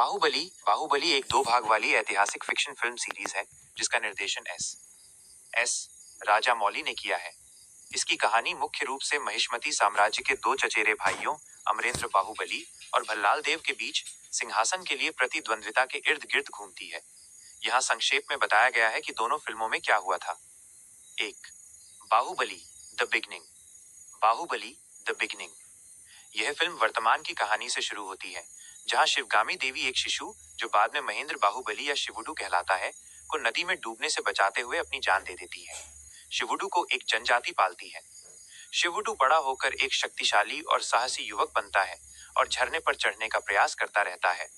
बाहुबली बाहुबली एक 2 भाग वाली ऐतिहासिक फिक्शन फिल्म सीरीज है जिसका निर्देशन एस राजामौली ने किया है। इसकी कहानी मुख्य रूप से महिष्मती साम्राज्य के 2 चचेरे भाइयों अमरेंद्र बाहुबली और भल्लाल देव के बीच सिंहासन के लिए प्रतिद्वंद्विता के इर्द गिर्द घूमती है। यहाँ संक्षेप में बताया गया है कि दोनों फिल्मों में क्या हुआ था। 1. Baahubali the beginning. Baahubali the beginning. यह फिल्म वर्तमान की कहानी से शुरू होती है, जहां शिवगामी देवी एक शिशु, जो बाद में महेंद्र बाहुबली या शिवुडू कहलाता है, को नदी में डूबने से बचाते हुए अपनी जान दे देती है। शिवुडू को एक जनजाति पालती है। शिवुडू बड़ा होकर एक शक्तिशाली और साहसी युवक बनता है और झरने पर चढ़ने का प्रयास करता रहता है।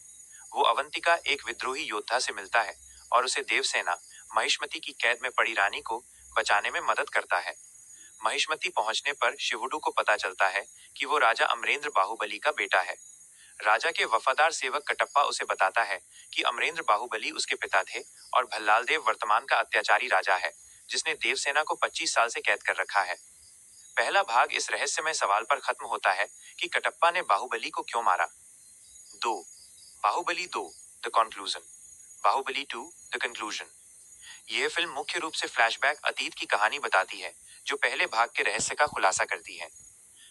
वो अवंतिका, एक विद्रोही योद्धा से मिलता है और उसे देवसेना, महिष्मती की कैद में पड़ी रानी को बचाने में मदद करता है। महिष्मती पहुंचने पर शिवुडू को पता चलता है कि वो राजा अमरेंद्र बाहुबली का बेटा है। राजा के वफादार सेवक कटप्पा उसे बताता है कि अमरेंद्र बाहुबली उसके पिता थे और भल्लाल देव वर्तमान का अत्याचारी राजा है, जिसने देवसेना को 25 साल से कैद कर रखा है। पहला भाग इस रहस्यमय सवाल पर खत्म होता है कि कटप्पा ने बाहुबली को क्यों मारा। 2. Baahubali 2 the conclusion. Baahubali 2 the conclusion. यह फिल्म मुख्य रूप से फ्लैशबैक अतीत की कहानी बताती है, जो पहले भाग के रहस्य का खुलासा करती है।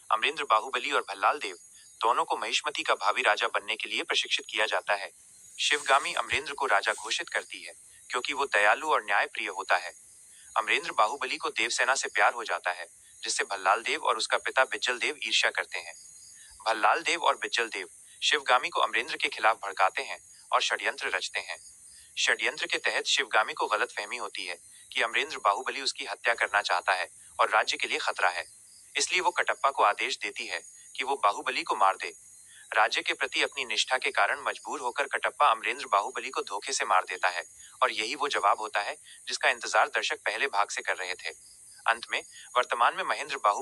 अमरेंद्र बाहुबली और भल्लाल देव दोनों को महिष्मती का भावी राजा बनने के लिए प्रशिक्षित किया जाता है। शिवगामी अमरेंद्र को राजा घोषित करती है क्योंकि वो दयालु और न्यायप्रिय होता है। अमरेंद्र बाहुबली को देवसेना से प्यार हो जाता है, जिससे भल्लाल देव और उसका पिता बिज्जल देव ईर्ष्या करते हैं। भल्लाल देव और बिज्जल देव शिवगामी को अमरेंद्र के खिलाफ भड़काते हैं और षड्यंत्र रचते हैं। षड्यंत्र के तहत शिवगामी को गलतफहमी होती है कि अमरेंद्र बाहुबली उसकी हत्या करना चाहता है और राज्य के लिए खतरा है। इसलिए वो कटप्पा को आदेश देती है कि वो बाहुबली को मार दे। राज्य के प्रति अपनी निष्ठा के कारण मजबूर होकर कटप्पा अमरेंद्र बाहुबली को धोखे से मार देता है, और यही वो जवाब होता है जिसका इंतजार दर्शक पहले भाग से कर रहे थे। अंत में वर्तमान में महेंद्र बाहुबली